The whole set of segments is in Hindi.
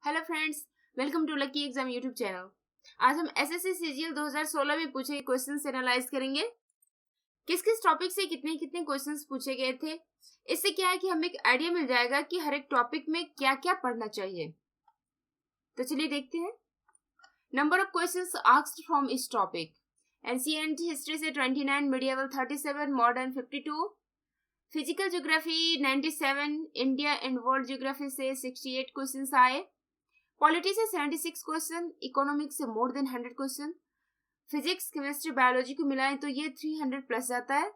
Hello friends, welcome to lucky exam YouTube channel. आज हम एसएससी सीजीएल 2016 में पूछे गए क्वेश्चंस एनालाइज करेंगे। किस किस टॉपिक से कितने कितने क्वेश्चंस पूछे गए थे। इससे क्या है कि हमें एक आइडिया मिल जाएगा कि हर एक टॉपिक में क्या क्या पढ़ना चाहिए। तो चलिए देखते हैं। Number of questions asked from इस टॉपिक। एंशिएंट हिस्ट्री से 29, medieval 37, modern 52, physical geography 97, India and world geography से 68 क्वेश्चंस आए। पॉलिटी से 76 क्वेश्चन, इकोनॉमिक्स से more than 100 question, physics chemistry biology को मिलाएं तो ये 300 प्लस जाता है।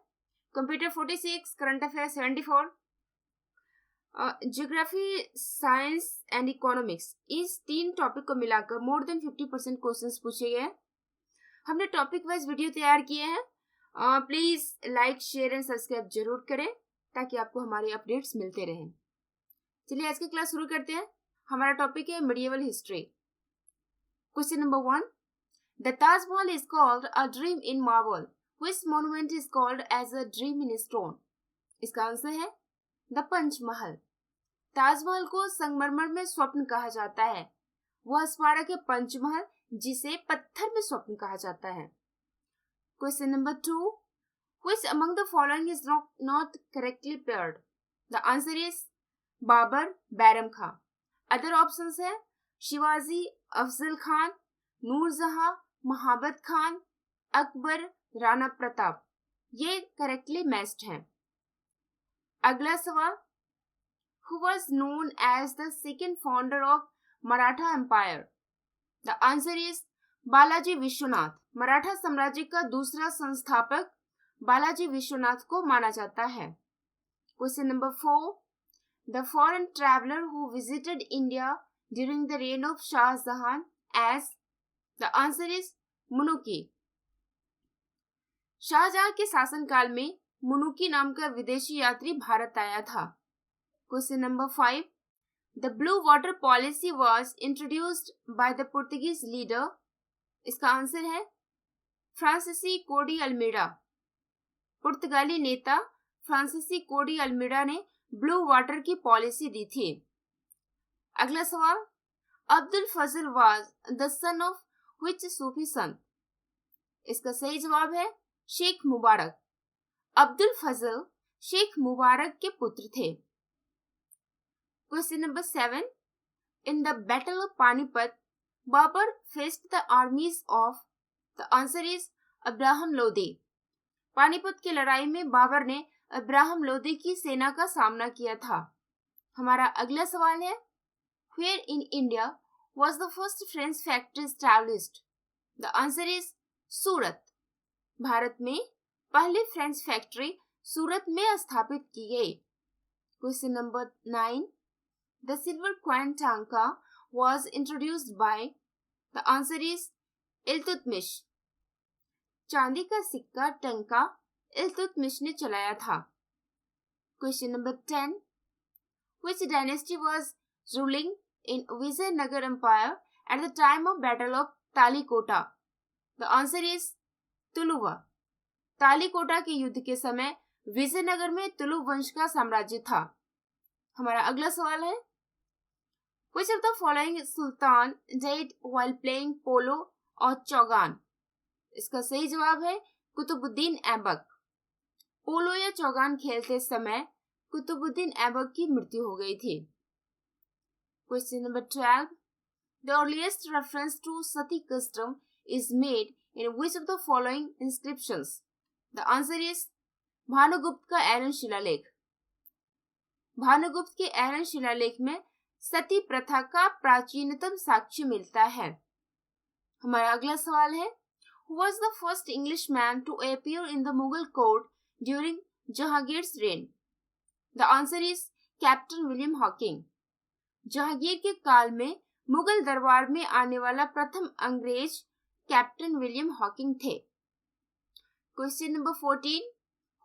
Computer 46, current affair 74, geography, science and economics, इस तीन टॉपिक को मिलाकर मोर देन 50% क्वेश्चंस पूछे गए। हमने टॉपिक वाइज वीडियो तैयार किए हैं। Please like, share and subscribe जरूर करें ताकि आपको हमारे अपडेट्स मिलते रहें। चलिए आज की क्लास शुरू करते हैं। हमारा टॉपिक है medieval history. Question number 1, the Taj Mahal is called a dream in marble, which monument is called as a dream in stone. इसका आंसर है द पंचमहल। ताजमहल को संगमरमर में स्वप्न कहा जाता है। वह स्मारक है पंचमहल, जिसे पत्थर में स्वप्न कहा जाता है। Question number 2, which among the following is not correctly paired. The answer is Babur, Bairam Khan. Other options है शिवाजी, अफजल खान, नूरजहां, महाबत खान, अकबर, राणा प्रताप। ये करेक्टली मैच्ड हैं। अगला सवाल, who was known as the second founder of Maratha empire. The answer is Balaji Vishwanath. Maratha साम्राज्य का दूसरा संस्थापक बालाजी विश्वनाथ को माना जाता है। Question number 4, the foreign traveler who visited India during the reign of Shah Jahan as, the answer is मुनुकी। शाहजहां के शासनकाल में मुनुकी नाम का विदेशी यात्री भारत आया था। Question number 5, the blue water policy was introduced by the Portuguese leader। इसका आंसर है फ्रांसीसी कोडी अल्मीडा। पुर्तगाली नेता फ्रांसीसी कोडी अल्मीडा ने ब्लू वाटर की पॉलिसी दी थी। अगला सवाल, Abdul Fazal was the son of which सूफी संत। इसका सही जवाब है शेख मुबारक। अब्दुल फजल शेख मुबारक के पुत्र थे। Question number 7, in the battle of Panipat Babur faced the armies of. The answer is Abraham Lodi. Panipat की लड़ाई में बाबर ने अब्राहम लोदी की सेना का सामना किया था। हमारा अगला सवाल है, where in India was the first French factory established. The answer is Surat. Bharat में पहली फ्रेंच फैक्ट्री सूरत में स्थापित की गई। Question number 9, the silver coin tanka was introduced by. The answer is Iltutmish. चांदी का सिक्का टंका इल्तुतमिश ने चलाया था। Question number 10, which dynasty was ruling in Vijayanagar Empire at the time of Battle of Talikota? The answer is Tuluva. Talikota के युद्ध के समय विजयनगर में तुलु वंश का साम्राज्य था। हमारा अगला सवाल है, which of the following Sultan died while playing polo और चौगान। इसका सही जवाब है कुतुबुद्दीन ऐबक। पोलो या चौगान खेलते समय कुतुबुद्दीन ऐबक की मृत्यु हो गई थी। Question number 12, the earliest reference to sati custom is made in which of the following inscriptions. The answer is Bhanugupta का एरन शिलालेख। भानुगुप्त के एरन शिलालेख में सती प्रथा का प्राचीनतम साक्ष्य मिलता है। हमारा अगला सवाल है, who was the first Englishman to appear in the Mughal court during Jahangir's reign? The answer is Captain William Hawking। Jahangir के काल में मुगल दरबार में आने वाला प्रथम अंग्रेज कैप्टन विलियम हॉकिंग थे। Question number 14,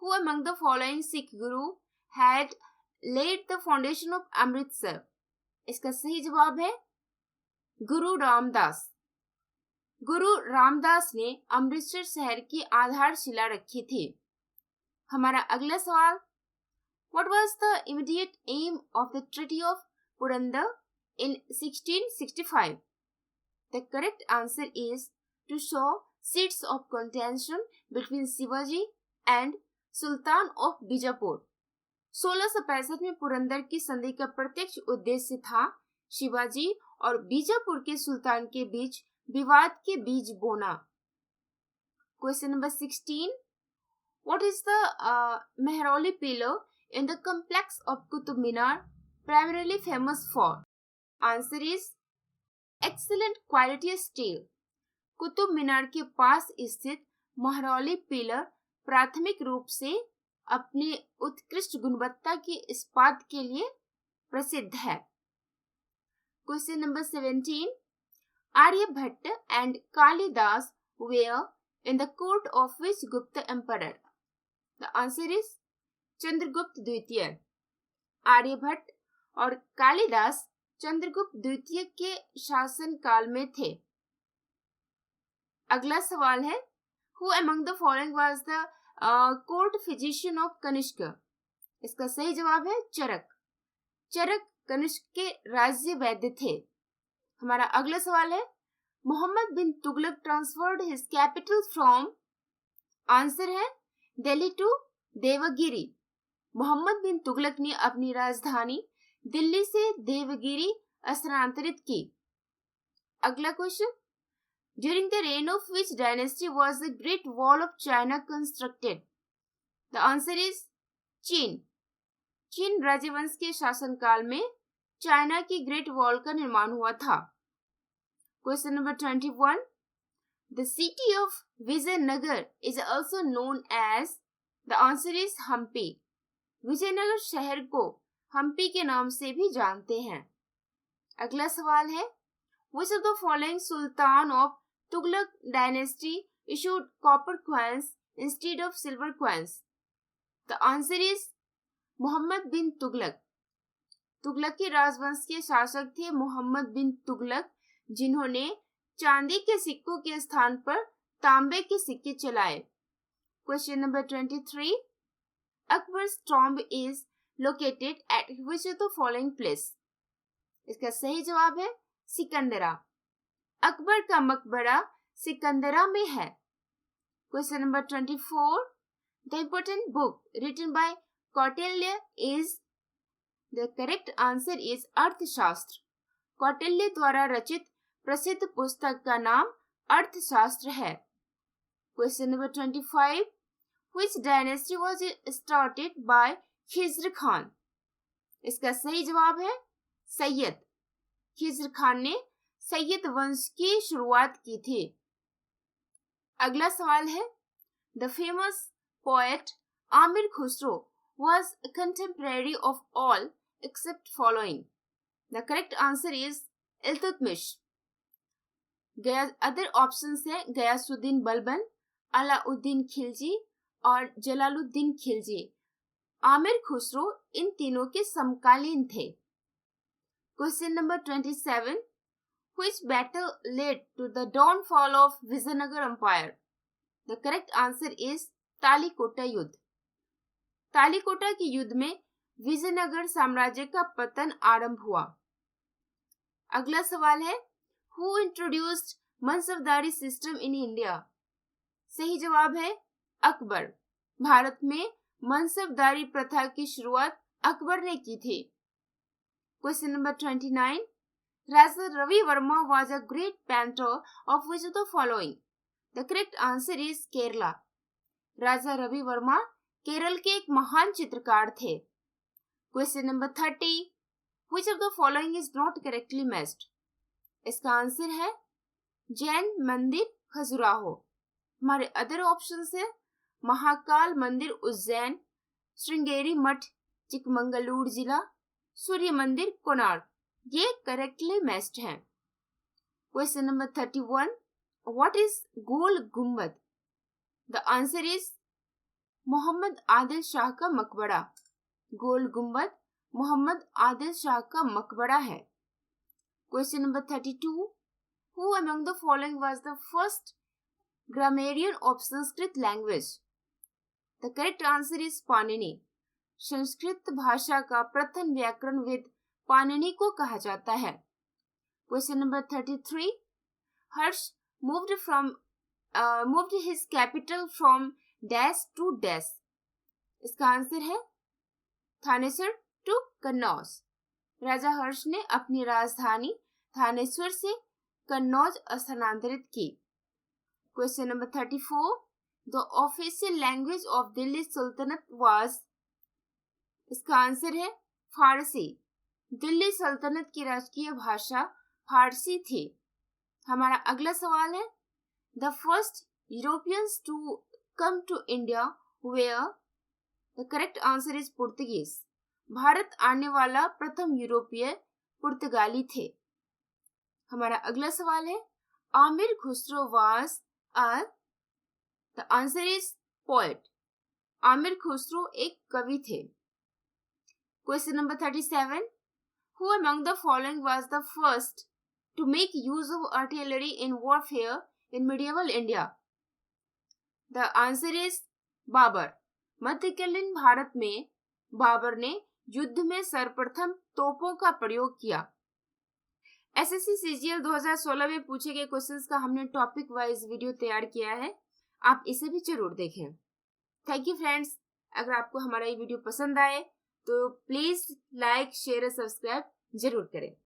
who among the following Sikh guru had laid the foundation of Amritsar. इसका सही जवाब है गुरु रामदास। गुरु रामदास ने अमृतसर शहर की आधारशिला रखी थी। हमारा अगला सवाल, what was the immediate aim of the treaty of Purandar. in 1665? The correct answer is to show seeds of contention between Shivaji and Sultan of Bijapur. 1665 में पुरंदर की संधि का प्रत्यक्ष उद्देश्य था शिवाजी और बीजापुर के सुल्तान के बीच विवाद के बीज बोना. Question number 16. What is the Mehrauli pillar in the complex of Qutub Minar primarily famous for? Answer is excellent quality steel. Qutub Minar के पास स्थित महरौली पिलर प्राथमिक रूप से अपनी उत्कृष्ट गुणवत्ता के इस्पात के लिए प्रसिद्ध है. Question number 17. Aryabhatta and Kalidas were in the court of which Gupta emperor? The answer is Chandragupta द्वितीय. आर्यभट्ट और कालिदास चंद्रगुप्त द्वितीय के शासन काल में थे. अगला सवाल है, Who among the following was the court physician of Kanishka? इसका सही जवाब है चरक. चरक कनिष्क के राज्य वैद्य थे. हमारा अगला सवाल है, Mohammad bin Tughlaq transferred his capital from? Answer है दिल्ली टू देवगिरी. मोहम्मद बिन तुगलक ने अपनी राजधानी दिल्ली से देवगिरी स्थानांतरित की. अगला question, during the reign of which dynasty was the Great Wall of China constructed? The answer is Qin. Qin राजवंश के शासनकाल में चाइना की ग्रेट वॉल का निर्माण हुआ था. Question number 21. The city of Vijayanagar is also known as? The answer is Hampi. Vijayanagar शहर को हम्पी के नाम से भी जानते हैं. अगला सवाल है, Which of the following Sultan of Tughlaq dynasty issued copper coins instead of silver coins? The answer is Mohammad bin Tughlaq. Tughlaq के राजवंश के शासक थे मोहम्मद बिन तुगलक, जिन्होंने चांदी के सिक्कों के स्थान पर तांबे के सिक्के चलाए. Question number 23. Akbar's tomb is located at which of the following place? इसका सही जवाब है सिकंदरा. अकबर का मकबरा सिकंदरा में है. Question number 24. The important book written by Kautilya is? The correct answer is अर्थशास्त्र. कौटिल्य द्वारा रचित प्रसिद्ध पुस्तक का नाम अर्थशास्त्र है. Question number 25. Which dynasty was started by Khizr Khan? इसका सही जवाब है सैयद. खिज्र खान ने सैयद वंश की शुरुआत की थी. अगला सवाल है, The famous poet Aamir Khusro was a contemporary of all except following. The correct answer is Iltutmish. Other options है गयासुद्दीन बलबन, अलाउद्दीन खिलजी और जलालुद्दीन खिलजी. आमिर खुसरो इन तीनों के समकालीन थे. Question number 27. Which battle led to the downfall of Vijayanagar Empire? The correct answer is Talikota युद्ध. तालीकोटा के युद्ध में विजयनगर साम्राज्य का पतन आरंभ हुआ. अगला सवाल है, Who introduced मनसबदारी system in India? सही जवाब है अकबर. भारत में मनसबदारी प्रथा की शुरुआत अकबर ने की थी. Question number 29. Raja Ravi Varma was a great painter of which of the following? The correct answer is Kerala. Raja Ravi Varma Kerala के एक महान चित्रकार थे. Question number 30. Which of the following is not correctly matched? इसका आंसर है जैन मंदिर खजुराहो. हमारे अदर ऑप्शन है महाकाल मंदिर उज्जैन, श्रृंगेरी मठ चिकमंगलूर जिला, सूर्य मंदिर कोणार्क. ये करेक्टली मैच्ड हैं. Question number 31. What is Gol Gumbaz? The answer is Mohammed Adil Shah का मकबरा. गोल गुम्बद मोहम्मद आदिल शाह का मकबरा है. Question number 32. Who among the following was the first grammarian of Sanskrit language? The correct answer is Panini. Sanskrit भाषा का प्रथम व्याकरणविद पाणिनि को कहा जाता है? Question number 33, Harsha moved his capital from dash to dash. इसका आंसर है थानेश्वर टू कन्नौज। राजा हर्ष ने अपनी राजधानी थानेश्वर से कन्नौज स्थानांतरित की। Question number 34, the official language of Delhi Sultanate was. इसका आंसर है फारसी। दिल्ली सल्तनत की राजकीय भाषा फारसी थी। हमारा अगला सवाल है, the first Europeans to come to India were. The correct answer is Portuguese. Bharat आने वाला प्रथम यूरोपीय पुर्तगाली थे। हमारा अगला सवाल है, Aamir Khusro was the answer is poet. Aamir Khusro एक कवि थे। Question number 37, who among the following was the first to make use of artillery in warfare in medieval India? The answer is Babur. मध्यकालीन भारत में बाबर ने युद्ध में सर्वप्रथम तोपों का प्रयोग किया। एसएससी सीजीएल 2016 में पूछे गए क्वेश्चंस का हमने टॉपिक वाइज वीडियो तैयार किया है, आप इसे भी जरूर देखें। Thank you friends. अगर आपको हमारा ये वीडियो पसंद आए तो प्लीज लाइक, शेयर और सब्सक्राइब जरूर करें।